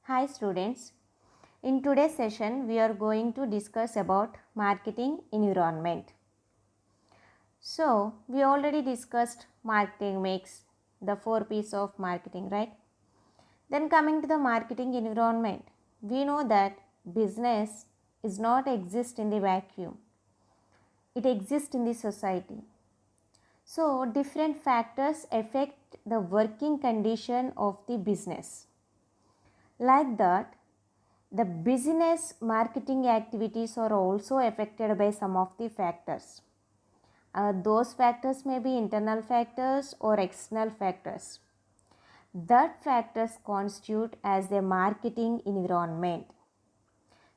Hi students, in today's session we are going to discuss about marketing environment. So we already discussed marketing mix, the 4 P's of marketing, right? Then coming to the marketing environment, we know that business is not exist in the vacuum. It exists in the society. So different factors affect the working condition of the business. Like that, the business marketing activities are also affected by some of the factors. Those factors may be internal factors or external factors. That factors constitute as the marketing environment.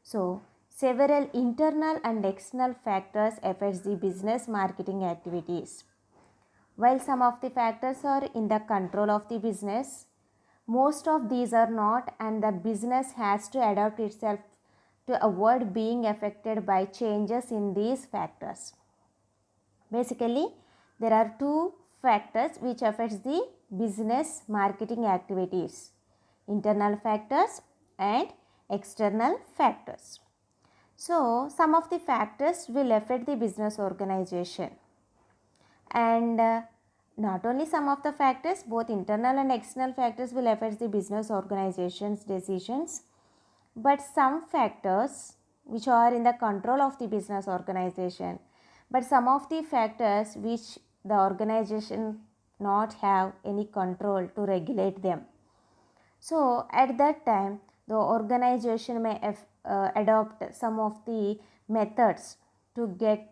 So, several internal and external factors affect the business marketing activities. While some of the factors are in the control of the business, most of these are not, and the business has to adapt itself to avoid being affected by changes in these factors. Basically, there are two factors which affects the business marketing activities: internal factors and external factors. So, some of the factors will affect the business organization, and not only some of the factors, both internal and external factors will affect the business organization's decisions, but some factors which are in the control of the business organization, but some of the factors which the organization not have any control to regulate them. So at that time the organization may adopt some of the methods to get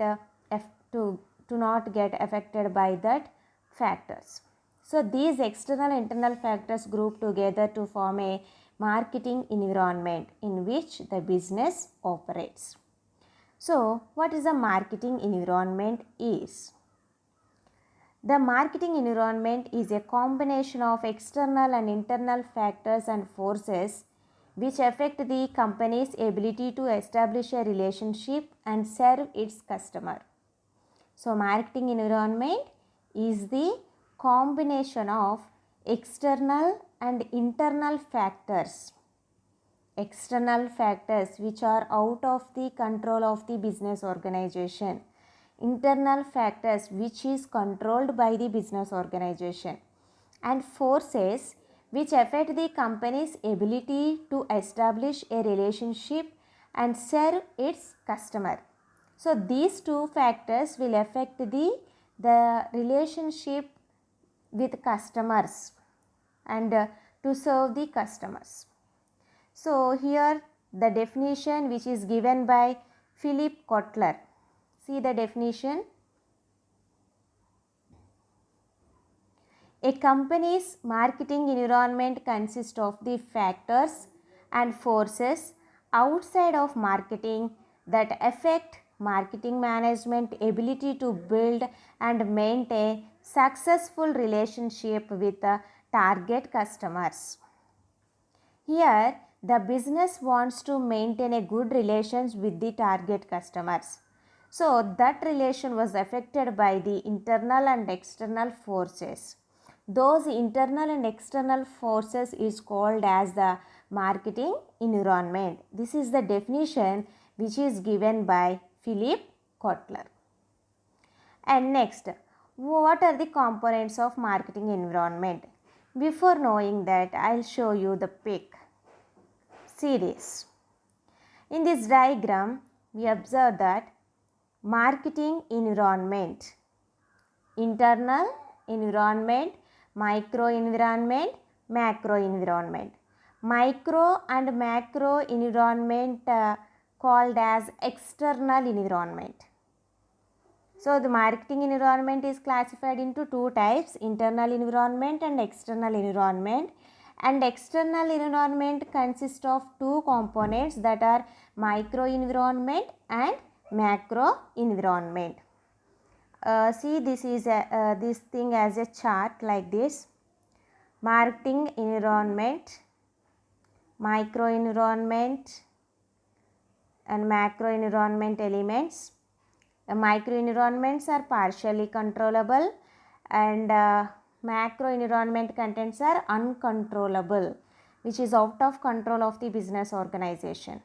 to not get affected by that factors. So these external internal factors group together to form a marketing environment in which the business operates. So what is a marketing environment is? The marketing environment is a combination of external and internal factors and forces which affect the company's ability to establish a relationship and serve its customer. So marketing environment is the combination of external and internal factors. External factors which are out of the control of the business organization. Internal factors which is controlled by the business organization, and forces which affect the company's ability to establish a relationship and serve its customer. So these two factors will affect the relationship with customers and to serve the customers. So here the definition which is given by Philip Kotler. See the definition. A company's marketing environment consists of the factors and forces outside of marketing that affect marketing management ability to build and maintain successful relationship with the target customers. Here the business wants to maintain a good relations with the target customers. So that relation was affected by the internal and external forces. Those internal and external forces is called as the marketing environment. This is the definition which is given by Philip Kotler. And next, what are the components of marketing environment? Before knowing that, I'll show you the pic. See this. In this diagram, we observe that marketing environment, internal environment, micro environment, macro environment. Micro and macro environment called as external environment. So the marketing environment is classified into two types: internal environment and external environment. And external environment consists of two components, that are micro environment and macro environment. See, this is this thing as a chart like this: marketing environment, micro environment and macro environment elements. The micro environments are partially controllable and macro environment contents are uncontrollable. which is out of control of the business organization.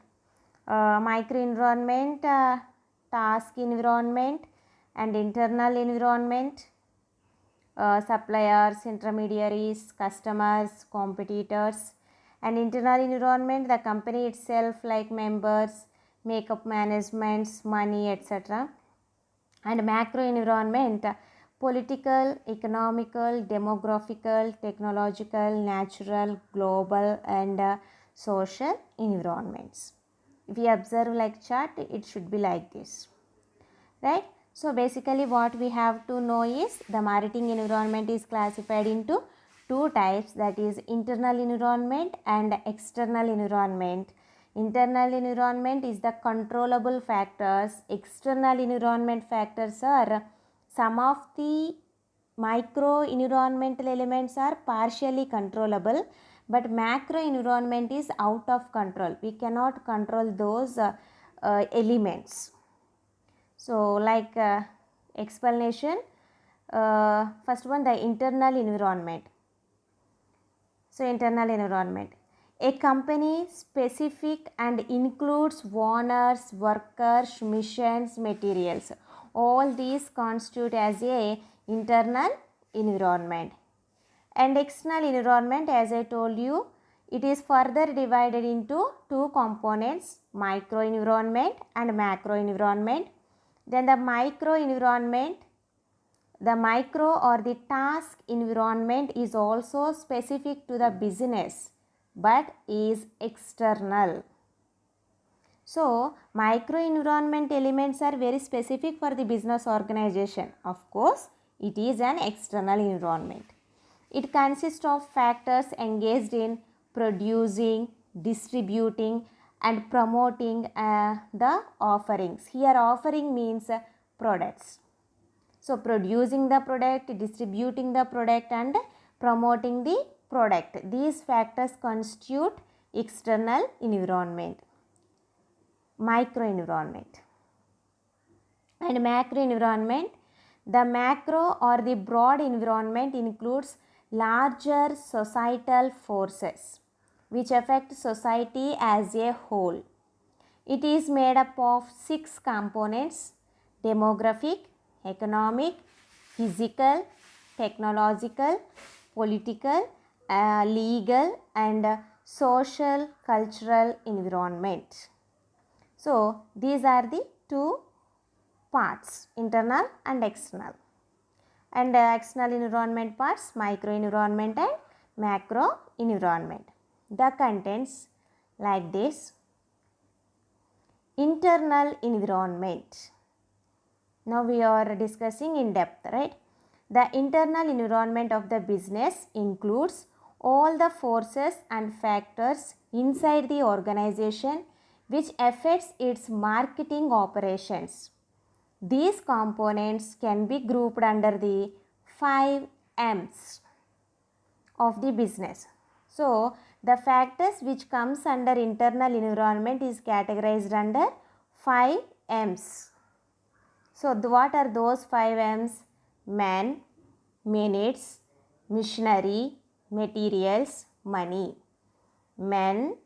Microenvironment, task environment and internal environment, suppliers, intermediaries, customers, competitors, and internal environment, the company itself like members, makeup managements, money, etc. And macro environment, political, economical, demographical, technological, natural, global, and social environments. If we observe like chart, it should be like this, right? So basically what we have to know is the maritime environment is classified into two types, that is internal environment and external environment. Internal environment is the controllable factors. External environment factors are some of the micro environmental elements are partially controllable, but macro environment is out of control. We cannot control those elements. So like explanation, first one, the internal environment. So internal environment, a company specific and includes owners, workers, missions, materials. All these constitute as a internal environment. And external environment, as I told you, it is further divided into two components, micro environment and macro environment. Then the micro environment, the micro or the task environment is also specific to the business but is external. So micro environment elements are very specific for the business organization. Of course, it is an external environment. It consists of factors engaged in producing, distributing and promoting the offerings. Here offering means products. So producing the product, distributing the product and promoting the product. These factors constitute external environment. Micro environment. And macro environment. The macro or the broad environment includes larger societal forces which affect society as a whole. It is made up of 6 components: demographic, economic, physical, technological, political, legal and social cultural environment. So these are the two parts, internal and external. And external environment parts, micro environment and macro environment. The contents like this. Internal environment. Now we are discussing in depth, right? The internal environment of the business includes all the forces and factors inside the organization which affects its marketing operations. These components can be grouped under the 5 M's of the business. So the factors which comes under internal environment is categorized under 5 M's. So what are those 5 M's? Man, minutes, machinery, materials, money. Men,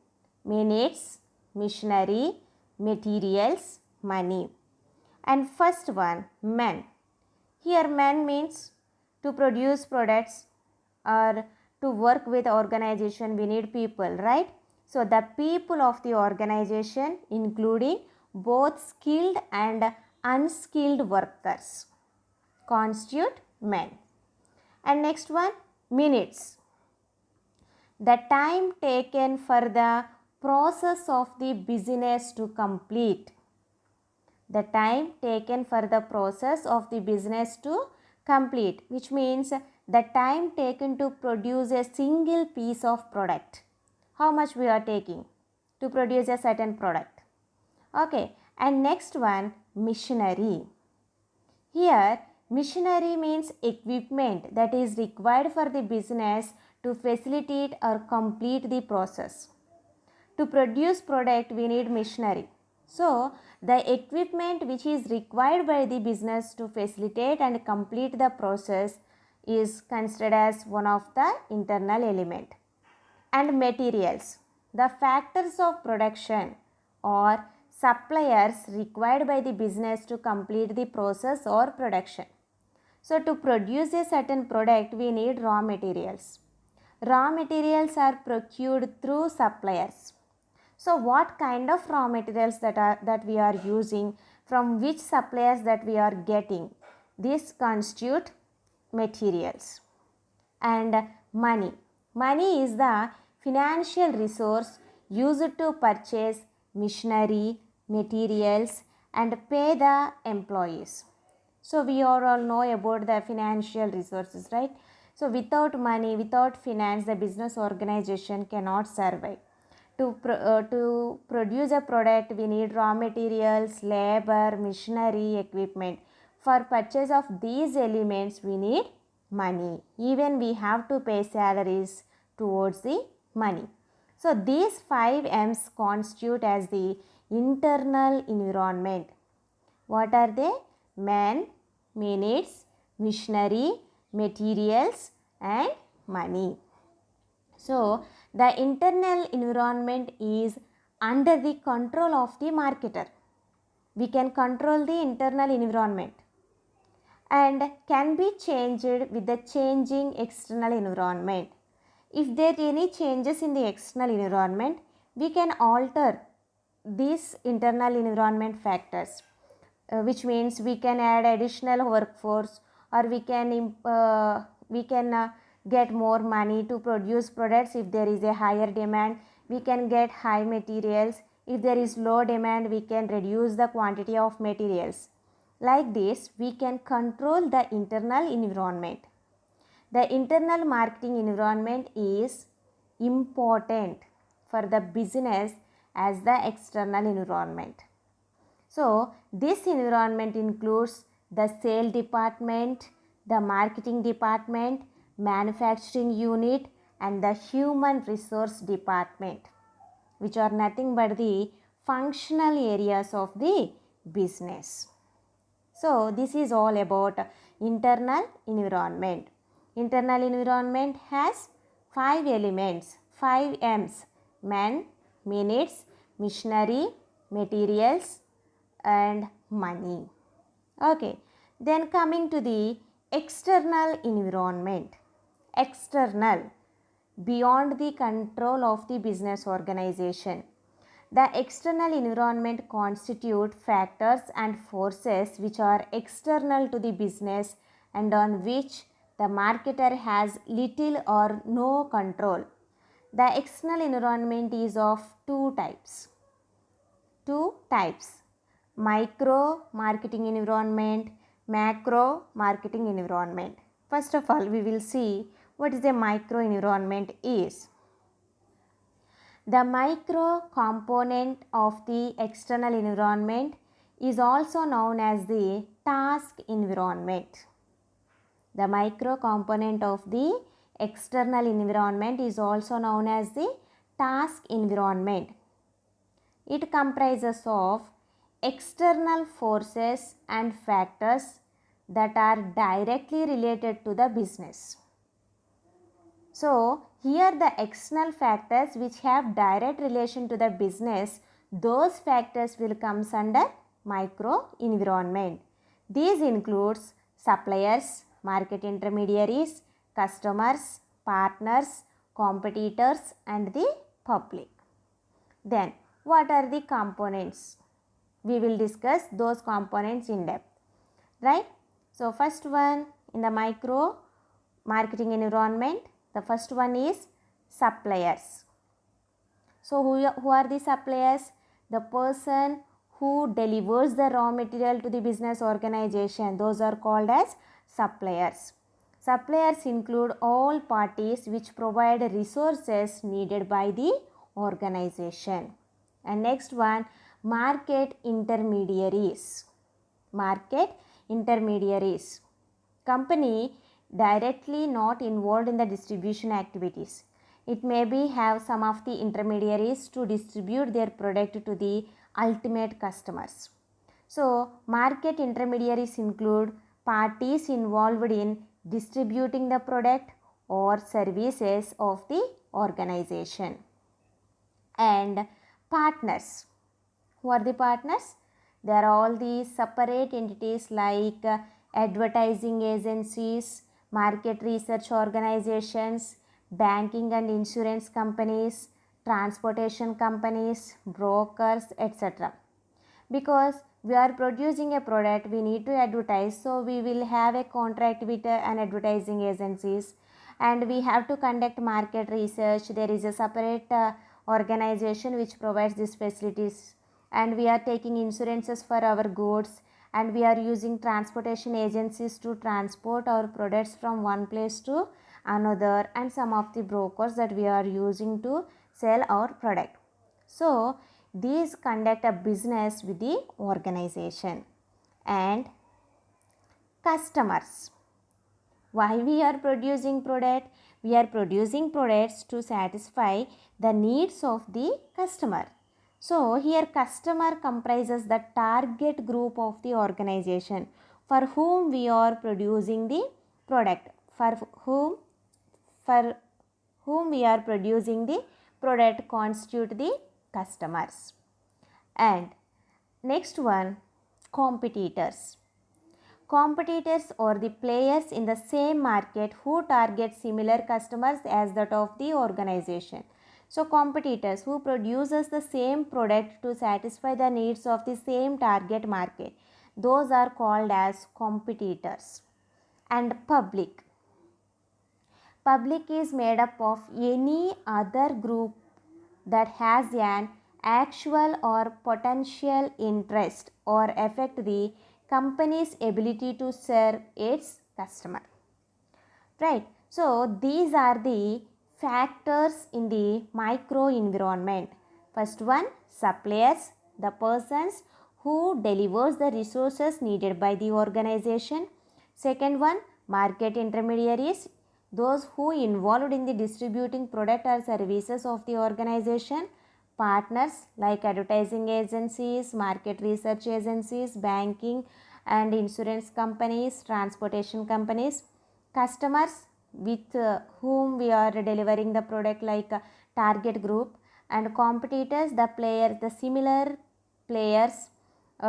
minutes, machinery, materials, money. And first one, men. Here men means to produce products or to work with organization we need people, right? So the people of the organization including both skilled and unskilled workers constitute men. And next one, minutes. The time taken for the process of the business to complete. The time taken for the process of the business to complete, which means the time taken to produce a single piece of product. How much we are taking to produce a certain product. Okay, and next one, machinery. Here machinery means equipment that is required for the business to facilitate or complete the process. To produce product we need machinery. So the equipment which is required by the business to facilitate and complete the process is considered as one of the internal element. and materials, the factors of production or suppliers required by the business to complete the process or production. So to produce a certain product, we need raw materials. Raw materials are procured through suppliers. So what kind of raw materials that we are using, from which suppliers that we are getting, this constitute materials. And money. Money is the financial resource used to purchase machinery, materials and pay the employees. So we all know about the financial resources, right? So without money, without finance, the business organization cannot survive. To produce a product, we need raw materials, labor, machinery, equipment. For purchase of these elements, we need money. Even we have to pay salaries towards the money. So these 5 M's constitute as the internal environment. What are they? Man, minutes, machinery, materials and money. So the internal environment is under the control of the marketer. We can control the internal environment and can be changed with the changing external environment. If there are any changes in the external environment, we can alter these internal environment factors, which means we can add additional workforce, or we can get more money to produce products. If there is a higher demand, we can get high materials. If there is low demand, we can reduce the quantity of materials. Like this, we can control the internal environment. The internal marketing environment is important for the business as the external environment. So this environment includes the sales department, the marketing department, manufacturing unit and the human resource department, which are nothing but the functional areas of the business. So this is all about internal environment. Internal environment has 5 elements, 5 M's: man, minutes, machinery, materials and money. Okay, then coming to the external environment. External, beyond the control of the business organization. The external environment constitute factors and forces which are external to the business and on which the marketer has little or no control. The external environment is of two types. Micro marketing environment, macro marketing environment. First of all, we will see what is a micro environment is. The micro component of the external environment is also known as the task environment. The micro component of the external environment is also known as the task environment. It comprises of external forces and factors that are directly related to the business. So here the external factors which have direct relation to the business, those factors will come under micro environment. These includes suppliers, market intermediaries, customers, partners, competitors and the public. Then what are the components? We will discuss those components in depth, right? So first one, in the micro marketing environment, the first one is suppliers. So who are the suppliers? The person who delivers the raw material to the business organization, those are called as suppliers. Suppliers include all parties which provide resources needed by the organization. And next one, market intermediaries. Market intermediaries. Company directly not involved in the distribution activities. It may be have some of the intermediaries to distribute their product to the ultimate customers. So market intermediaries include parties involved in distributing the product or services of the organization. And partners. Who are the partners? They are all the separate entities like advertising agencies, market research organizations, banking and insurance companies, transportation companies, brokers, etc. Because we are producing a product, we need to advertise, so we will have a contract with an advertising agencies, and we have to conduct market research. There is a separate organization which provides these facilities, and we are taking insurances for our goods, and we are using transportation agencies to transport our products from one place to another, and some of the brokers that we are using to sell our product. So these conduct a business with the organization. And customers. Why we are producing product? We are producing products to satisfy the needs of the customer. So here customer comprises the target group of the organization for whom we are producing the product, for whom we are producing the product constitute the customers. And next one, competitors. Competitors are the players in the same market who target similar customers as that of the organization. So competitors who produces the same product to satisfy the needs of the same target market, those are called as competitors. And public. Public is made up of any other group that has an actual or potential interest or affect the company's ability to serve its customer. Right. So these are the factors in the microenvironment. First one, suppliers, the persons who delivers the resources needed by the organization. Second one, market intermediaries, those who involved in the distributing product or services of the organization. Partners like advertising agencies, market research agencies, banking and insurance companies, transportation companies. Customers with whom we are delivering the product, like target group. And competitors, the players, the similar players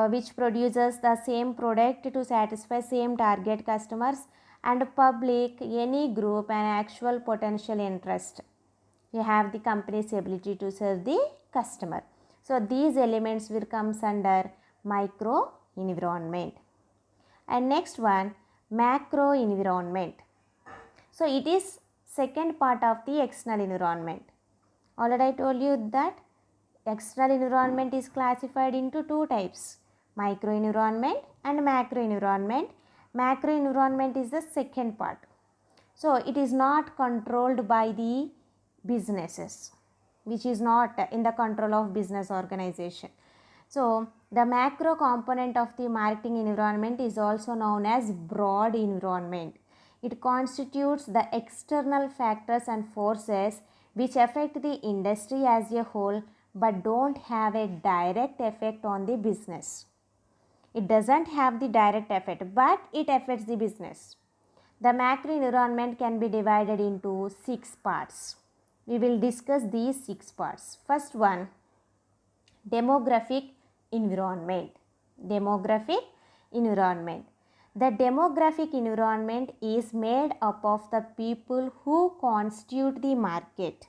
which produces the same product to satisfy same target customers. And public, any group and actual potential interest. You have the company's ability to serve the customer. So these elements will comes under micro environment. And next one, macro environment. So it is second part of the external environment. Already I told you that external environment is classified into two types, micro environment and macro environment. Macro environment is the second part. So it is not controlled by the businesses, which is not in the control of business organization. So the macro component of the marketing environment is also known as broad environment. It constitutes the external factors and forces which affect the industry as a whole but don't have a direct effect on the business. It doesn't have the direct effect, but it affects the business. The macro environment can be divided into 6 parts. We will discuss these 6 parts. First one, demographic environment. Demographic environment. The demographic environment is made up of the people who constitute the market.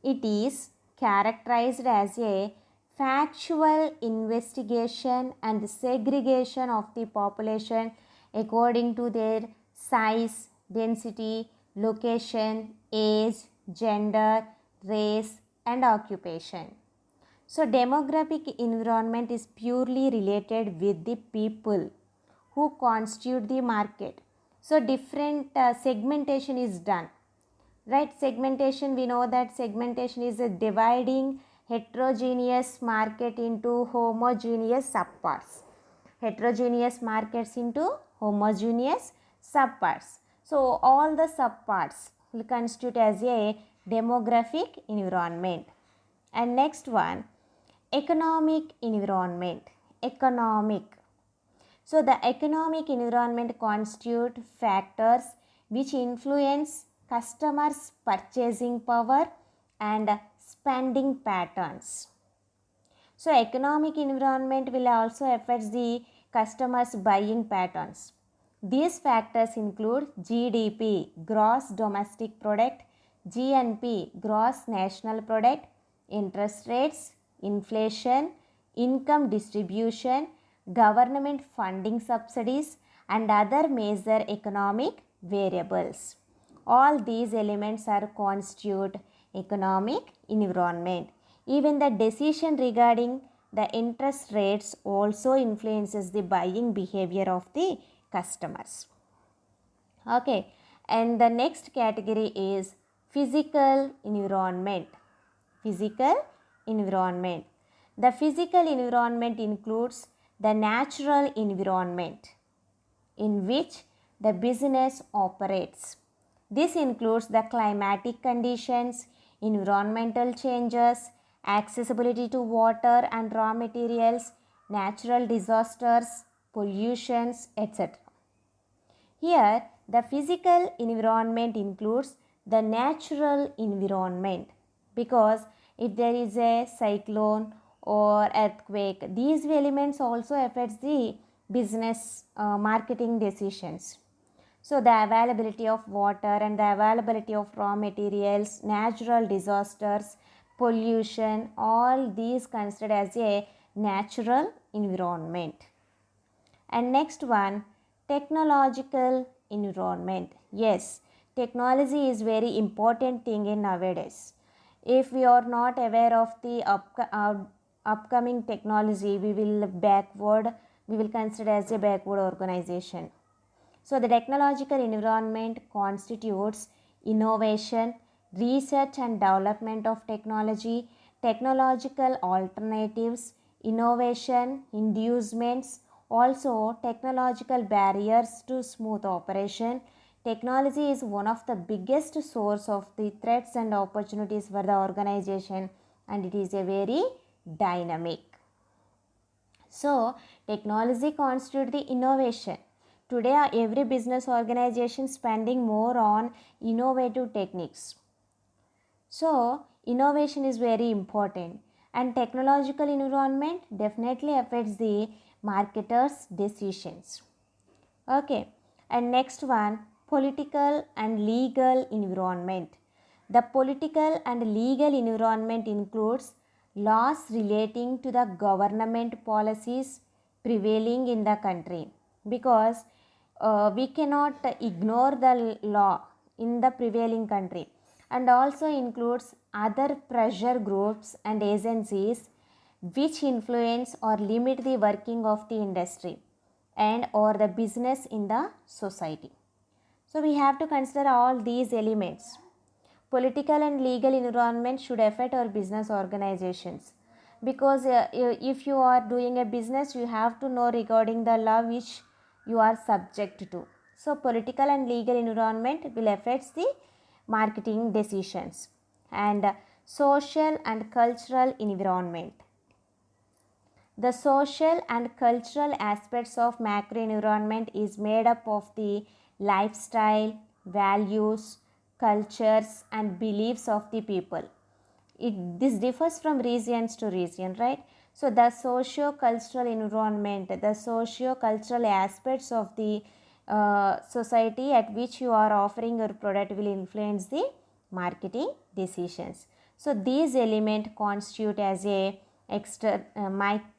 It is characterized as a factual investigation and segregation of the population according to their size, density, location, age, gender, race, and occupation. So demographic environment is purely related with the people who constitute the market. So different segmentation is done. Right, segmentation, we know that segmentation is a dividing heterogeneous market into homogeneous subparts. Heterogeneous markets into homogeneous subparts. So all the subparts will constitute as a demographic environment. And next one, economic environment. Economic. So the economic environment constitute factors which influence customers' purchasing power and spending patterns. So economic environment will also affect the customers' buying patterns. These factors include GDP, gross domestic product, GNP, gross national product, interest rates, inflation, income distribution, government funding subsidies, and other major economic variables. All these elements are constitute economic environment. Even the decision regarding the interest rates also influences the buying behavior of the customers. Okay, and the next category is physical environment. Physical environment. The physical environment includes the natural environment in which the business operates. This includes the climatic conditions, environmental changes, accessibility to water and raw materials, natural disasters, pollutions, etc. Here, the physical environment includes the natural environment, because if there is a cyclone or earthquake, these elements also affect the business marketing decisions. So the availability of water and the availability of raw materials, natural disasters, pollution, all these considered as a natural environment. And next one, technological environment. Yes, technology is very important thing in nowadays. If we are not aware of the upcoming technology, we will consider as a backward organization. So the technological environment constitutes innovation, research and development of technology, technological alternatives, innovation, inducements, also technological barriers to smooth operation. Technology is one of the biggest source of the threats and opportunities for the organization, and it is a very dynamic. So technology constitutes the innovation. Today every business organization spending more on innovative techniques. So innovation is very important, and technological environment definitely affects the marketers' decisions. Okay, and next one, political and legal environment. The political and legal environment includes laws relating to the government policies prevailing in the country, because we cannot ignore the law in the prevailing country, and also includes other pressure groups and agencies which influence or limit the working of the industry and or the business in the society. So we have to consider all these elements. Political and legal environment should affect our business organizations, because if you are doing a business, you have to know regarding the law which you are subject to. So political and legal environment will affect the marketing decisions. And social and cultural environment. The social and cultural aspects of macro environment is made up of the lifestyle, values, cultures and beliefs of the people. This differs from regions to region, right? So the socio-cultural environment, the socio-cultural aspects of the society at which you are offering your product will influence the marketing decisions. So these elements constitute as a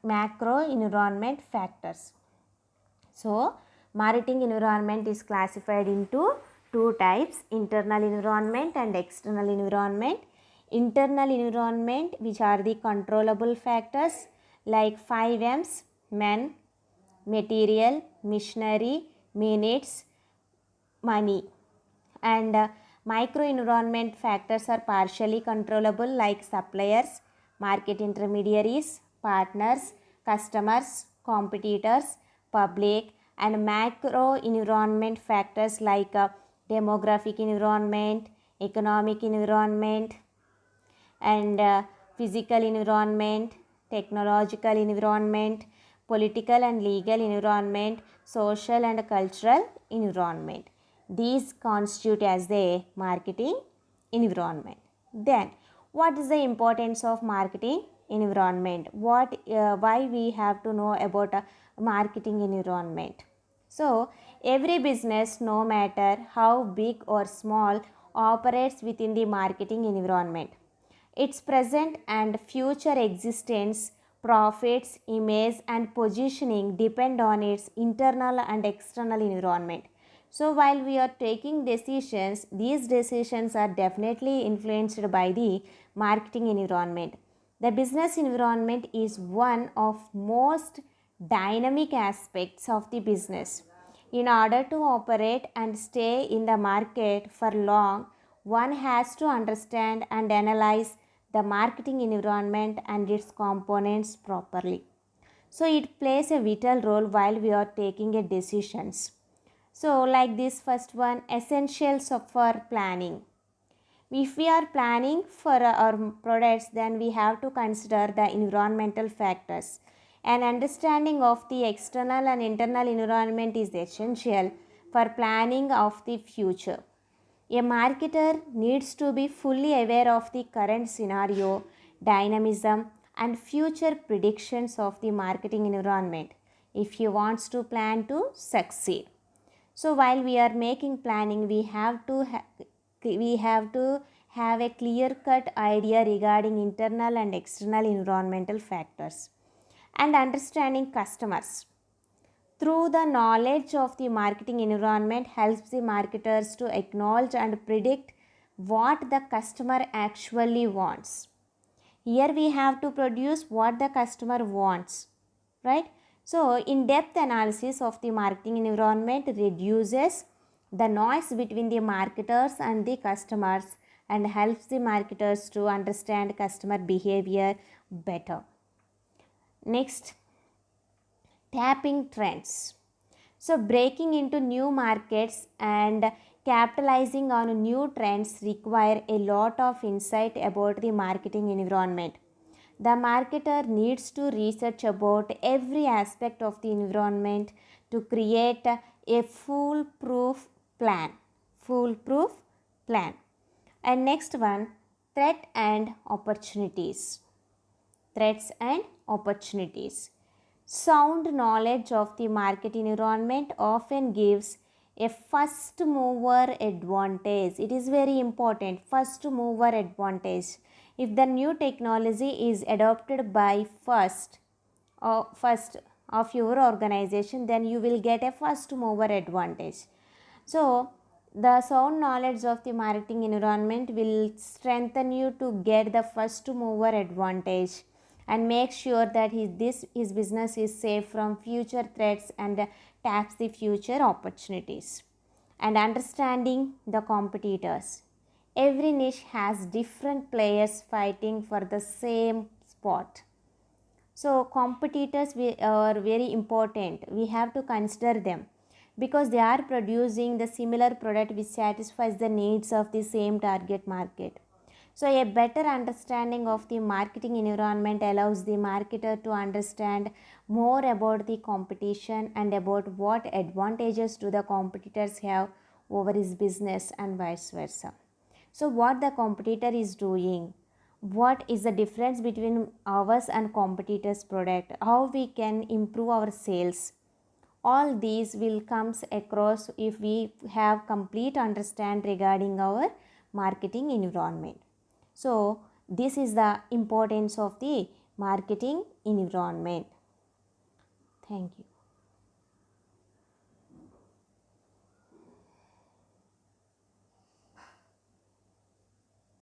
macro environment factors. So marketing environment is classified into two types: internal environment and external environment. Internal environment, which are the controllable factors like 5 M's: men, material, machinery, minutes, money. And micro environment factors are partially controllable like suppliers, market intermediaries, partners, customers, competitors, public. And macro environment factors like demographic environment, economic environment, and physical environment, technological environment, political and legal environment, social and cultural environment. These constitute as the marketing environment. Then, what is the importance of marketing environment? Why we have to know about a marketing environment? So, every business, no matter how big or small, operates within the marketing environment. Its present and future existence, profits, image, and positioning depend on its internal and external environment. So, while we are taking decisions, these decisions are definitely influenced by the marketing environment. The business environment is one of most dynamic aspects of the business. In order to operate and stay in the market for long, one has to understand and analyze the marketing environment and its components properly. So it plays a vital role while we are taking a decisions. So like this first one, essentials for planning. If we are planning for our products, then we have to consider the environmental factors. An understanding of the external and internal environment is essential for planning of the future. A marketer needs to be fully aware of the current scenario, dynamism, and future predictions of the marketing environment if he wants to plan to succeed. So while we are making planning, we have to have a clear cut idea regarding internal and external environmental factors and understanding customers. Through the knowledge of the marketing environment helps the marketers to acknowledge and predict what the customer actually wants. Here we have to produce what the customer wants, right? So in-depth analysis of the marketing environment reduces the noise between the marketers and the customers and helps the marketers to understand customer behavior better. Next, tapping trends. So, breaking into new markets and capitalizing on new trends require a lot of insight about the marketing environment. The marketer needs to research about every aspect of the environment to create a foolproof plan. Foolproof plan. And next one, threat and opportunities. Threats and opportunities. Sound knowledge of the market environment often gives a first mover advantage. It is very important, first mover advantage. If the new technology is adopted by first of your organization, then you will get a first mover advantage. So the sound knowledge of the marketing environment will strengthen you to get the first mover advantage and make sure that his business is safe from future threats and taps the future opportunities. And understanding the competitors. Every niche has different players fighting for the same spot. So competitors are very important. We have to consider them because they are producing the similar product which satisfies the needs of the same target market. So a better understanding of the marketing environment allows the marketer to understand more about the competition and about what advantages do the competitors have over his business and vice versa. So what the competitor is doing, what is the difference between ours and competitors product, how we can improve our sales. All these will comes across if we have complete understand regarding our marketing environment. So this is the importance of the marketing environment. Thank you.